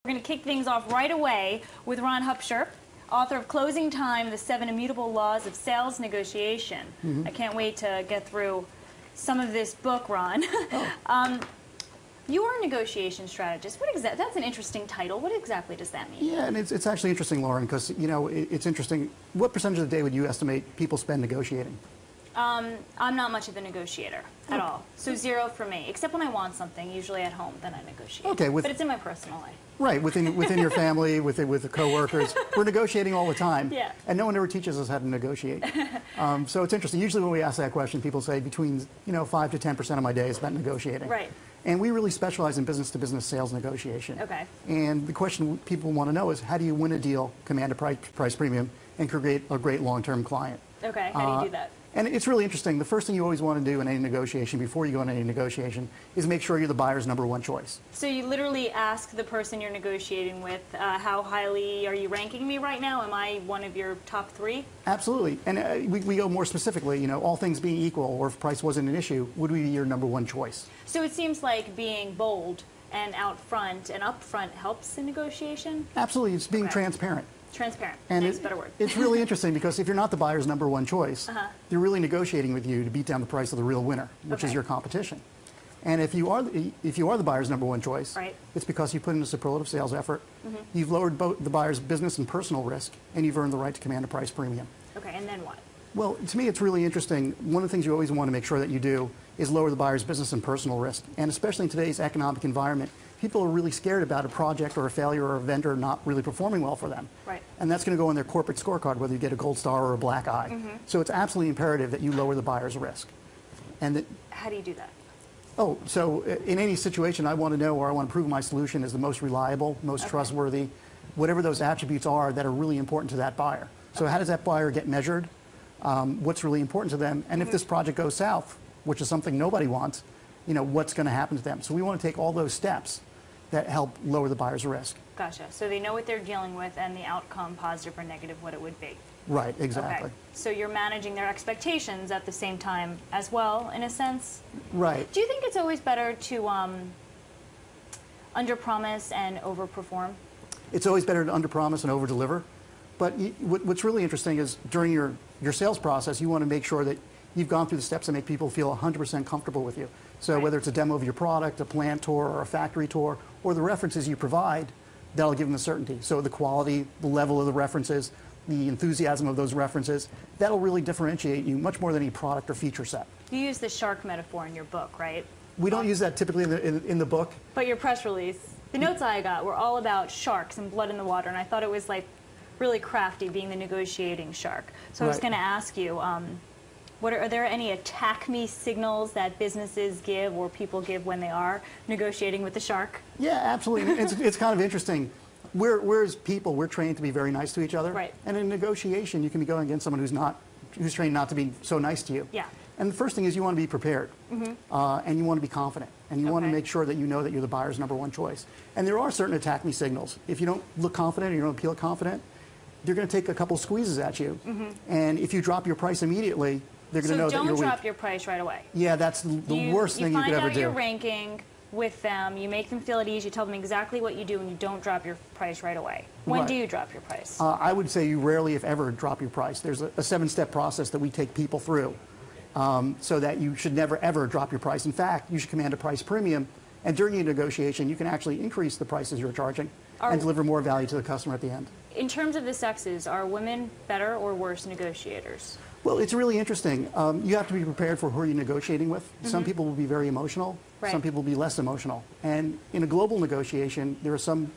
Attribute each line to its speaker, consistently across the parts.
Speaker 1: We're going to kick things off right away with Ron Hubsher, author of Closing Time, The 7 Immutable Laws of Sales Negotiation. I can't wait to get through some of this book, Ron. You're a negotiation strategist. That's an interesting title. What exactly does that mean?
Speaker 2: Yeah, and it's actually interesting, Lauren, because, you know, it's interesting. What percentage of the day would you estimate people spend negotiating?
Speaker 1: I'm not much of a negotiator at all. So 0 for me, except when I want something, usually at home, then I negotiate. Okay, but it's in my personal life.
Speaker 2: Right, within your family, with the coworkers, we're negotiating all the time.
Speaker 1: Yeah.
Speaker 2: And no one ever teaches us how to negotiate. So it's interesting. Usually when we ask that question, people say between 5 to 10% of my day is spent negotiating.
Speaker 1: Right.
Speaker 2: And we really specialize in business-to-business sales negotiation.
Speaker 1: Okay.
Speaker 2: And the question people want to know is, how do you win a deal, command a price premium, and create a great long-term client?
Speaker 1: Okay, how do you do that?
Speaker 2: And it's really interesting. The first thing you always want to do in any negotiation, before you go into any negotiation, is make sure you're the buyer's #1 choice.
Speaker 1: So you literally ask the person you're negotiating with, how highly are you ranking me right now? Am I one of your top 3?
Speaker 2: Absolutely. And we go more specifically, all things being equal, or if price wasn't an issue, would we be your #1 choice?
Speaker 1: So it seems like being bold and out front and upfront helps in negotiation?
Speaker 2: Absolutely. It's being transparent.
Speaker 1: Transparent.
Speaker 2: And
Speaker 1: Nice, better word.
Speaker 2: It's really interesting because if you're not the buyer's #1 choice, they're really negotiating with you to beat down the price of the real winner, which is your competition. And if you are the buyer's #1 choice, it's because you put in a superlative sales effort, you've lowered both the buyer's business and personal risk, and you've earned the right to command a price premium.
Speaker 1: Okay, and then what?
Speaker 2: Well, to me, it's really interesting. One of the things you always want to make sure that you do is lower the buyer's business and personal risk. And especially in today's economic environment, people are really scared about a project or a failure or a vendor not really performing well for them.
Speaker 1: Right.
Speaker 2: And that's going to go on their corporate scorecard, whether you get a gold star or a black eye. So it's absolutely imperative that you lower the buyer's risk. And
Speaker 1: how do you do that?
Speaker 2: Oh, so in any situation, I want to know, or I want to prove my solution is the most reliable, most trustworthy, whatever those attributes are that are really important to that buyer. So how does that buyer get measured? What's really important to them? And if this project goes south, which is something nobody wants, what's going to happen to them? So we want to take all those steps that help lower the buyer's risk.
Speaker 1: Gotcha. So they know what they're dealing with and the outcome, positive or negative, what it would be.
Speaker 2: Right, exactly.
Speaker 1: Okay. So you're managing their expectations at the same time as well, in a sense?
Speaker 2: Right.
Speaker 1: Do you think it's always better to under-promise and over-perform?
Speaker 2: It's always better to under-promise and over-deliver. But what's really interesting is during your sales process, you want to make sure that you've gone through the steps that make people feel 100% comfortable with you. So whether it's a demo of your product, a plant tour, or a factory tour, or the references you provide, that'll give them the certainty. So the quality, the level of the references, the enthusiasm of those references, that'll really differentiate you much more than any product or feature set.
Speaker 1: You use the shark metaphor in your book, right?
Speaker 2: We don't use that typically in the book.
Speaker 1: But your press release, the notes I got were all about sharks and blood in the water, and I thought it was like really crafty, being the negotiating shark. So I was going to ask you, are there any attack me signals that businesses give or people give when they are negotiating with the shark?
Speaker 2: Yeah, absolutely. It's kind of interesting. We're as people, we're trained to be very nice to each other.
Speaker 1: Right.
Speaker 2: And in negotiation, you can be going against someone who's trained not to be so nice to you.
Speaker 1: Yeah.
Speaker 2: And the first thing is you want to be prepared, and you want to be confident, and you want to make sure that you know that you're the buyer's #1 choice. And there are certain attack me signals. If you don't look confident or you don't appeal confident, they're going to take a couple squeezes at you. And if you drop your price immediately, they're going to know that you're weak.
Speaker 1: So don't drop your price right away.
Speaker 2: Yeah, that's the worst thing you could ever do.
Speaker 1: You find out your ranking with them, you make them feel at ease, you tell them exactly what you do, and you don't drop your price right away. When do you drop your price?
Speaker 2: I would say you rarely, if ever, drop your price. There's a 7-step process that we take people through so that you should never, ever drop your price. In fact, you should command a price premium, and during a negotiation, you can actually increase the prices you're charging and deliver more value to the customer at the end.
Speaker 1: In terms of the sexes, are women better or worse negotiators?
Speaker 2: Well, it's really interesting. You have to be prepared for who you're negotiating with. Some people will be very emotional. Some people will be less emotional. And in a global negotiation, there are some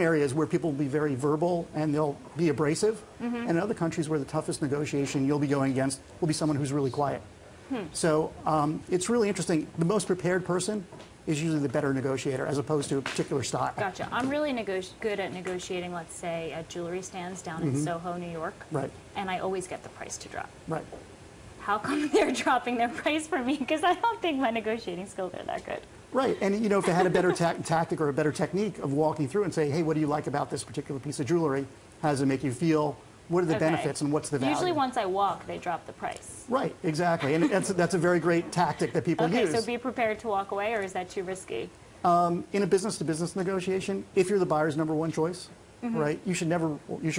Speaker 2: areas where people will be very verbal and they'll be abrasive. And in other countries where the toughest negotiation you'll be going against will be someone who's really quiet. So it's really interesting. The most prepared person is usually the better negotiator as opposed to a particular style.
Speaker 1: Gotcha. I'm really good at negotiating, let's say, at jewelry stands down in Soho, New York. Right. And I always get the price to drop. Right. How come they're dropping their price for me? Because I don't think my negotiating skills are that good.
Speaker 2: Right. And if they had a better tactic or a better technique of walking through and say, hey, what do you like about this particular piece of jewelry? How does it make you feel? What are the benefits and what's the value?
Speaker 1: Usually once I walk, they drop the price.
Speaker 2: Right, exactly. And that's a very great tactic that people use.
Speaker 1: Okay, so be prepared to walk away, or is that too risky?
Speaker 2: In a business-to-business negotiation, if you're the buyer's number one choice, right, you should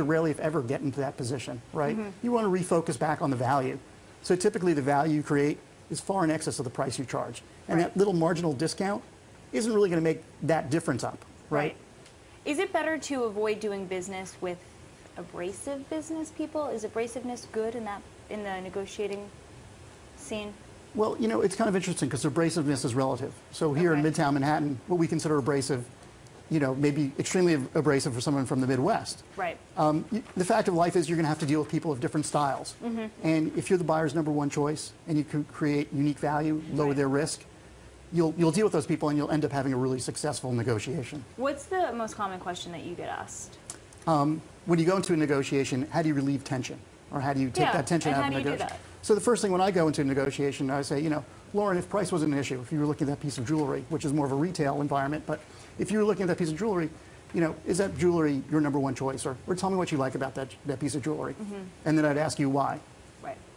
Speaker 2: rarely, if ever, get into that position, right? You want to refocus back on the value. So typically the value you create is far in excess of the price you charge. And that little marginal discount isn't really going to make that difference up, right?
Speaker 1: Is it better to avoid doing business with abrasive business people? Is abrasiveness good in the negotiating scene?
Speaker 2: Well, you know, it's kind of interesting because abrasiveness is relative. So here in Midtown Manhattan, what we consider abrasive, you know, maybe extremely abrasive for someone from the Midwest.
Speaker 1: Right.
Speaker 2: The fact of life is you're going to have to deal with people of different styles. And if you're the buyer's number one choice and you can create unique value, lower their risk, you'll deal with those people and you'll end up having a really successful negotiation.
Speaker 1: What's the most common question that you get asked?
Speaker 2: When you go into a negotiation, how do you relieve tension? Or how do you take that tension out of a negotiation? So the first thing when I go into a negotiation, I say, you know, Lauren, if price wasn't an issue, if you were looking at that piece of jewelry, which is more of a retail environment, but if you were looking at that piece of jewelry, you know, is that jewelry your number one choice? Or tell me what you like about that piece of jewelry. And then I'd ask you why.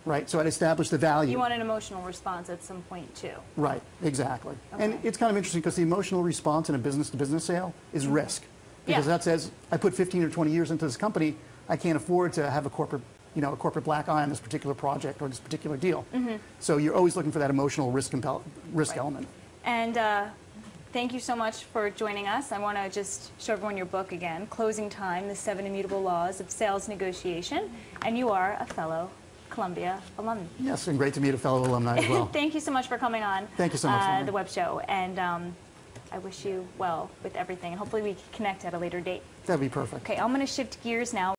Speaker 2: Right, so I'd establish the value.
Speaker 1: You want an emotional response at some point too.
Speaker 2: Right, exactly. And it's kind of interesting because the emotional response in a business-to-business sale is risk. Because that says, I put 15 or 20 years into this company, I can't afford to have a corporate black eye on this particular project or this particular deal. So you're always looking for that emotional risk element. And
Speaker 1: thank you so much for joining us. I want to just show everyone your book again, Closing Time, The 7 Immutable Laws of Sales Negotiation. And you are a fellow Columbia alum.
Speaker 2: Yes, and great to meet a fellow alumni as well.
Speaker 1: Thank you so much for coming on
Speaker 2: Thank you so much,
Speaker 1: the web show. And I wish you well with everything. And hopefully we can connect at a later date.
Speaker 2: That'd be perfect.
Speaker 1: Okay, I'm going to shift gears now.